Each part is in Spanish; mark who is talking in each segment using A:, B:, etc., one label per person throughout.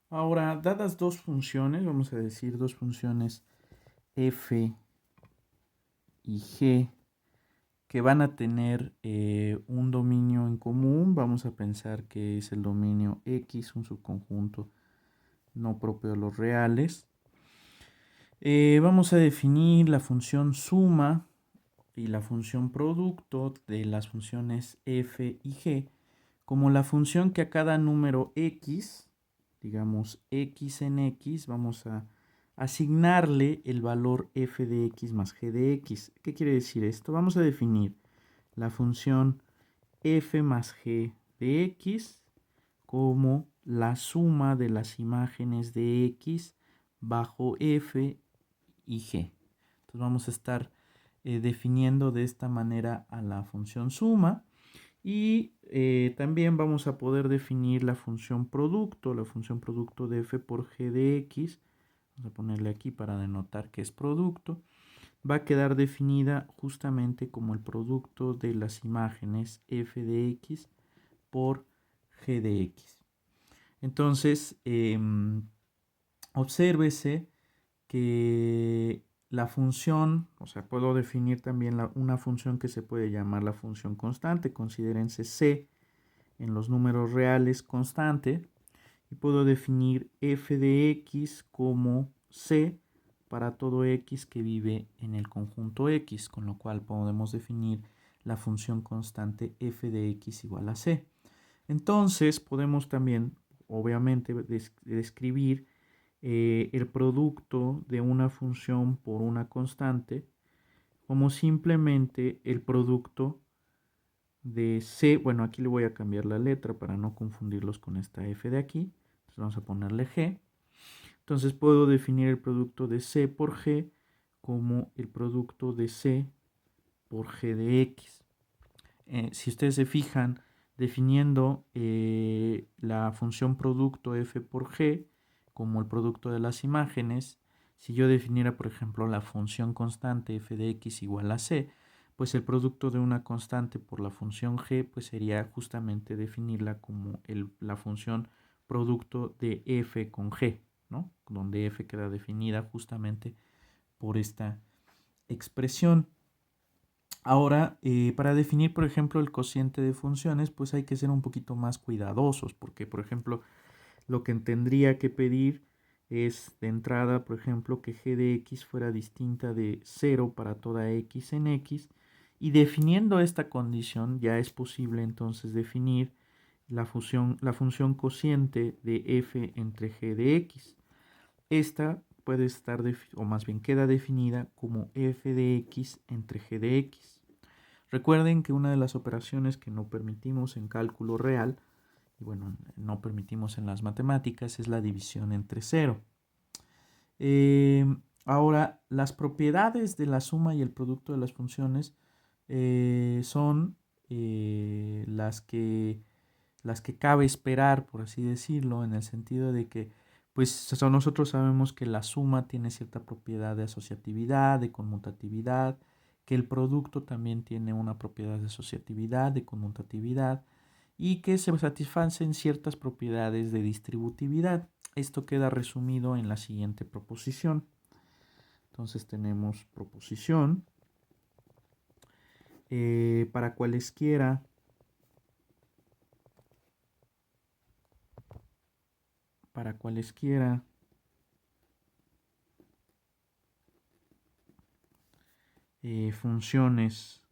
A: Ahora, dadas dos funciones, vamos a decir dos funciones f y g que van a tener un dominio en común, vamos a pensar que es el dominio X, un subconjunto no propio de los reales. Vamos a definir la función suma y la función producto de las funciones f y g como la función que a cada número x, digamos x en x, vamos a asignarle el valor f de x más g de x. ¿Qué quiere decir esto? Vamos a definir la función f más g de x como la suma de las imágenes de x bajo f y g. Entonces vamos a estar definiendo de esta manera a la función suma y también vamos a poder definir la función producto de f por g de x. Vamos a ponerle aquí para denotar que es producto. Va a quedar definida justamente como el producto de las imágenes f de x por g de x. Entonces, obsérvese que la función, o sea, puedo definir también una función que se puede llamar la función constante. Considérense c en los números reales constante y puedo definir f de x como c para todo x que vive en el conjunto x, con lo cual podemos definir la función constante f de x igual a c. Entonces podemos también, obviamente, describir el producto de una función por una constante como simplemente el producto de c. Bueno, aquí le voy a cambiar la letra para no confundirlos con esta f de aquí. Entonces vamos a ponerle g. Entonces puedo definir el producto de c por g como el producto de c por g de x. Si ustedes se fijan, definiendo la función producto f por g como el producto de las imágenes, si yo definiera, por ejemplo, la función constante f de x igual a c, pues el producto de una constante por la función g pues sería justamente definirla como la función producto de f con g, ¿no? Donde f queda definida justamente por esta expresión. Ahora, para definir, por ejemplo, el cociente de funciones, pues hay que ser un poquito más cuidadosos, porque, por ejemplo, lo que tendría que pedir es de entrada, por ejemplo, que g de x fuera distinta de 0 para toda x en x, y definiendo esta condición ya es posible entonces definir la función cociente de f entre g de x. Esta puede estar, o más bien queda definida como f de x entre g de x. Recuerden que una de las operaciones que no permitimos en cálculo real, y bueno, no permitimos en las matemáticas, es la división entre cero. Ahora, las propiedades de la suma y el producto de las funciones son las que cabe esperar, por así decirlo, en el sentido de que, pues, nosotros sabemos que la suma tiene cierta propiedad de asociatividad, de conmutatividad, que el producto también tiene una propiedad de asociatividad, de conmutatividad, y que se satisfacen ciertas propiedades de distributividad. Esto queda resumido en la siguiente proposición. Entonces tenemos proposición para cualesquiera para cualesquiera funciones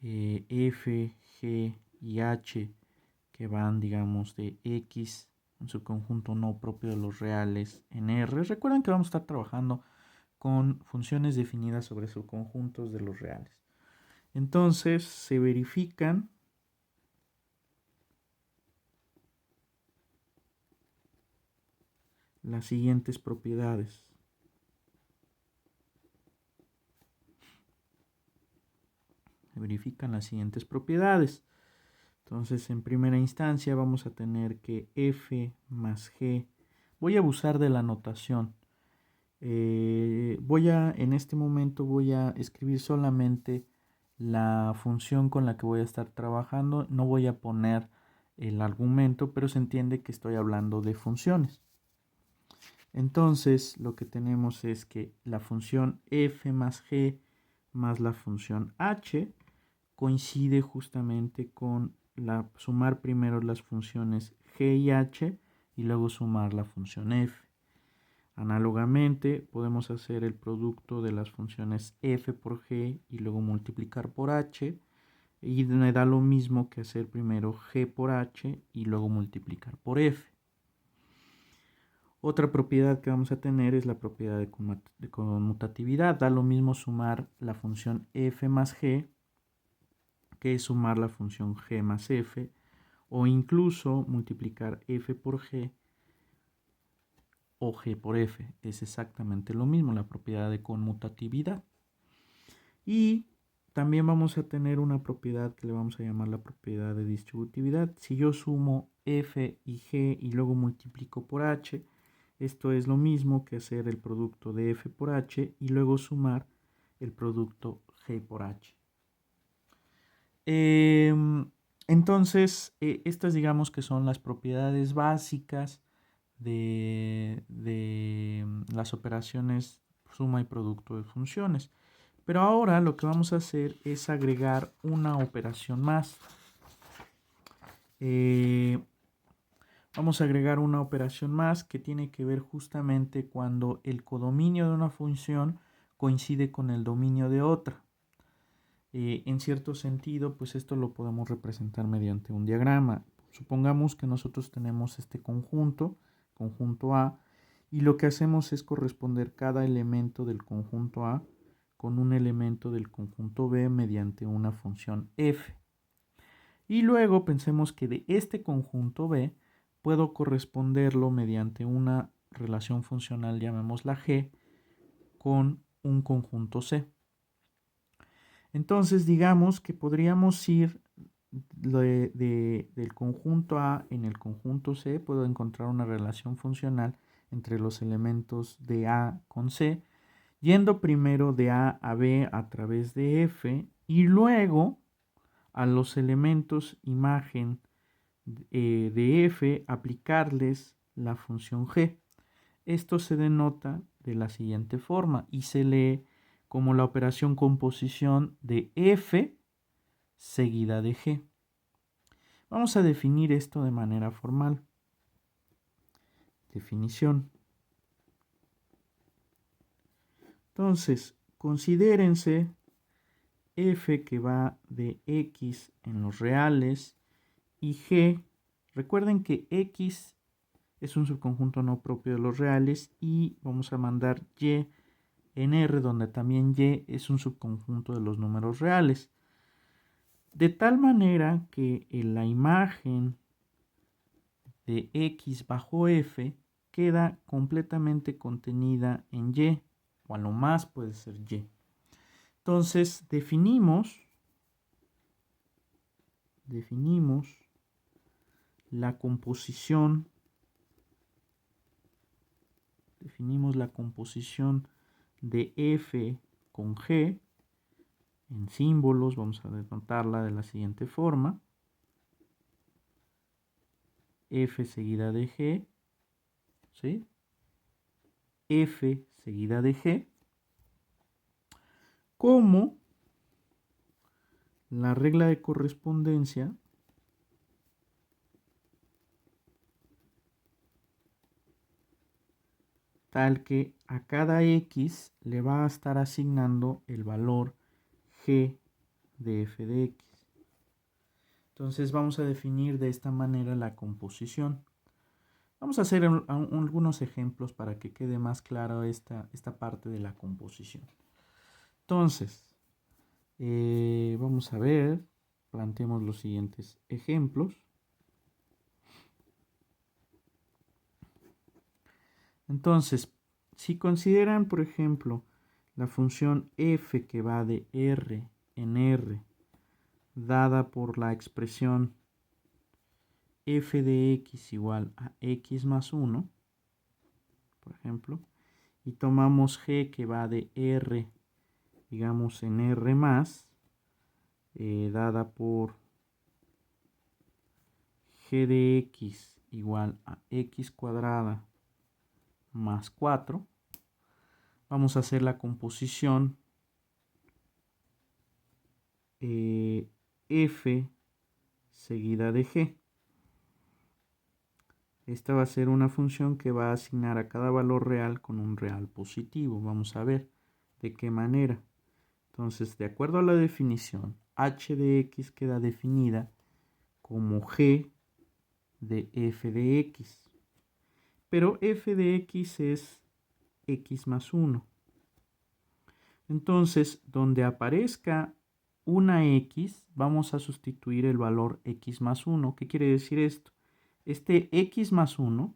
A: f, g y h que van, digamos, de x en su conjunto no propio de los reales en R. Recuerden que vamos a estar trabajando con funciones definidas sobre subconjuntos de los reales. Entonces se verifican las siguientes propiedades. Se verifican las siguientes propiedades. Entonces, en primera instancia vamos a tener que f más g. Voy a abusar de la notación. En este momento voy a escribir solamente la función con la que voy a estar trabajando. No voy a poner el argumento, pero se entiende que estoy hablando de funciones. Entonces, lo que tenemos es que la función f más g más la función h coincide justamente con sumar primero las funciones g y h y luego sumar la función f. Análogamente, podemos hacer el producto de las funciones f por g y luego multiplicar por h, y me da lo mismo que hacer primero g por h y luego multiplicar por f. Otra propiedad que vamos a tener es la propiedad de conmutatividad. Da lo mismo sumar la función f más g que sumar la función g más f, o incluso multiplicar f por g o g por f. Es exactamente lo mismo, la propiedad de conmutatividad. Y también vamos a tener una propiedad que le vamos a llamar la propiedad de distributividad. Si yo sumo f y g y luego multiplico por h, esto es lo mismo que hacer el producto de f por h y luego sumar el producto g por h. Entonces, estas digamos que son las propiedades básicas de las operaciones suma y producto de funciones. Pero ahora lo que vamos a hacer es agregar una operación más. Vamos a agregar una operación más que tiene que ver justamente cuando el codominio de una función coincide con el dominio de otra. En cierto sentido, pues esto lo podemos representar mediante un diagrama. Supongamos que nosotros tenemos este conjunto A, y lo que hacemos es corresponder cada elemento del conjunto A con un elemento del conjunto B mediante una función f. Y luego pensemos que de este conjunto B puedo corresponderlo mediante una relación funcional, llamémosla G, con un conjunto C. Entonces, digamos que podríamos ir del conjunto A en el conjunto C, puedo encontrar una relación funcional entre los elementos de A con C, yendo primero de A a B a través de F y luego a los elementos imagen de F aplicarles la función G. Esto se denota de la siguiente forma y se lee como la operación composición de f seguida de g. Vamos a definir esto de manera formal. Definición. Entonces, considérense f que va de x en los reales y g. Recuerden que x es un subconjunto no propio de los reales y vamos a mandar y en R, donde también y es un subconjunto de los números reales. De tal manera que en la imagen de x bajo f queda completamente contenida en y, o a lo más puede ser y. Entonces definimos la composición de f con g en símbolos. Vamos a denotarla de la siguiente forma: f seguida de g, ¿sí? F seguida de g, como la regla de correspondencia tal que a cada x le va a estar asignando el valor g de f de x. Entonces vamos a definir de esta manera la composición. Vamos a hacer algunos ejemplos para que quede más claro esta parte de la composición. Entonces, vamos a ver, planteemos los siguientes ejemplos. Entonces, si consideran, por ejemplo, la función f que va de R en R, dada por la expresión f de x igual a x más 1, por ejemplo, y tomamos g que va de R, digamos en R más, dada por g de x igual a x cuadrada más 4, vamos a hacer la composición f seguida de g. Esta va a ser una función que va a asignar a cada valor real con un real positivo. Vamos a ver de qué manera. Entonces, de acuerdo a la definición, h de x queda definida como g de f de x. Pero f de x es x más 1. Entonces, donde aparezca una x, vamos a sustituir el valor x más 1. ¿Qué quiere decir esto? Este x más 1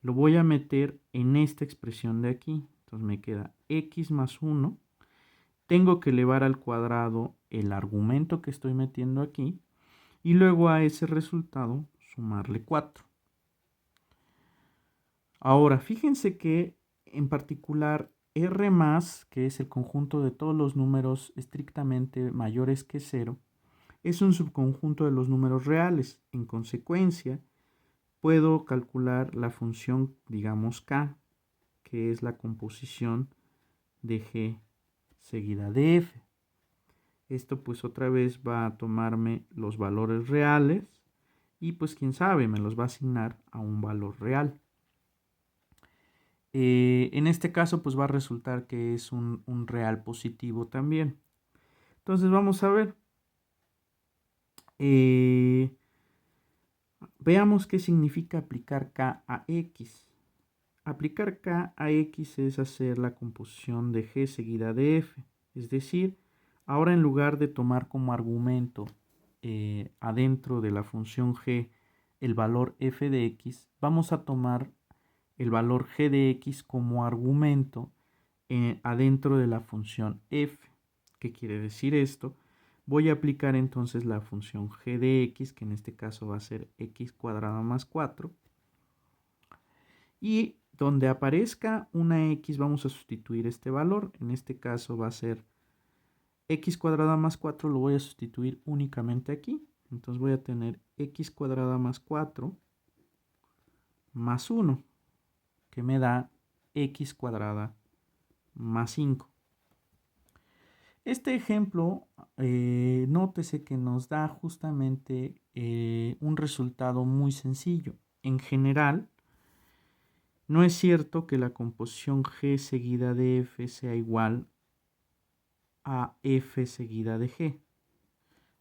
A: lo voy a meter en esta expresión de aquí. Entonces me queda x más 1. Tengo que elevar al cuadrado el argumento que estoy metiendo aquí y luego a ese resultado sumarle 4. Ahora, fíjense que en particular R+, que es el conjunto de todos los números estrictamente mayores que 0, es un subconjunto de los números reales. En consecuencia, puedo calcular la función, digamos, k, que es la composición de g seguida de f. Esto pues otra vez va a tomarme los valores reales y pues quién sabe, me los va a asignar a un valor real. En este caso pues va a resultar que es un real positivo también. Entonces vamos a ver. Veamos qué significa aplicar k a x. Aplicar k a x es hacer la composición de g seguida de f. Es decir, ahora en lugar de tomar como argumento adentro de la función g el valor f de x, vamos a tomar el valor g de x como argumento adentro de la función f. ¿Qué quiere decir esto? Voy a aplicar entonces la función g de x, que en este caso va a ser x cuadrada más 4. Y donde aparezca una x vamos a sustituir este valor. En este caso va a ser x cuadrada más 4, lo voy a sustituir únicamente aquí. Entonces voy a tener x cuadrada más 4 más 1, que me da x cuadrada más 5. Este ejemplo, nótese que nos da justamente un resultado muy sencillo. En general, no es cierto que la composición g seguida de f sea igual a f seguida de g.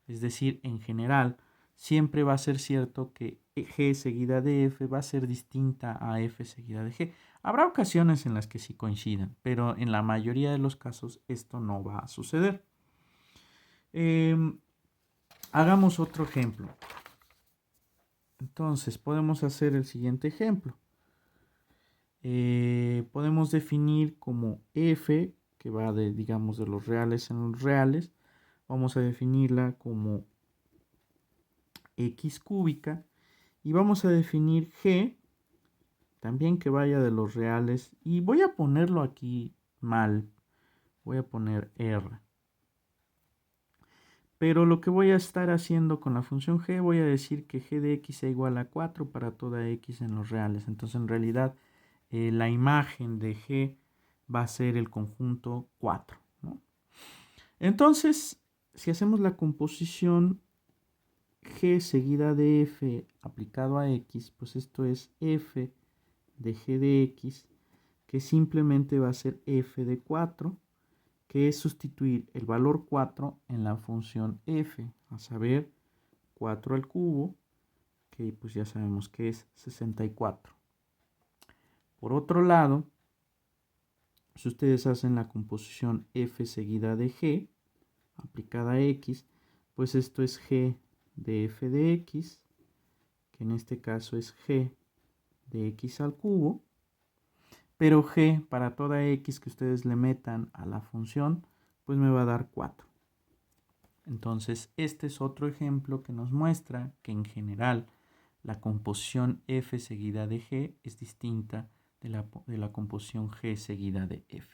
A: Es decir, en general, siempre va a ser cierto que g seguida de f va a ser distinta a f seguida de g. Habrá ocasiones en las que sí coincidan, pero en la mayoría de los casos esto no va a suceder. Hagamos otro ejemplo. Entonces, podemos hacer el siguiente ejemplo. Podemos definir como f, que va de, digamos, de los reales en los reales, vamos a definirla como x cúbica y vamos a definir g, también que vaya de los reales, y voy a ponerlo aquí mal, voy a poner r. Pero lo que voy a estar haciendo con la función g, voy a decir que g de x sea igual a 4 para toda x en los reales. Entonces, en realidad, la imagen de g va a ser el conjunto 4, ¿no? Entonces, si hacemos la composición g seguida de f aplicado a x, pues esto es f de g de x, que simplemente va a ser f de 4, que es sustituir el valor 4 en la función f, a saber, 4 al cubo, que pues ya sabemos que es 64. Por otro lado, si ustedes hacen la composición f seguida de g aplicada a x, pues esto es g de f de x, que en este caso es g de x al cubo, pero g para toda x que ustedes le metan a la función, pues me va a dar 4. Entonces, este es otro ejemplo que nos muestra que en general la composición f seguida de g es distinta de la composición g seguida de f.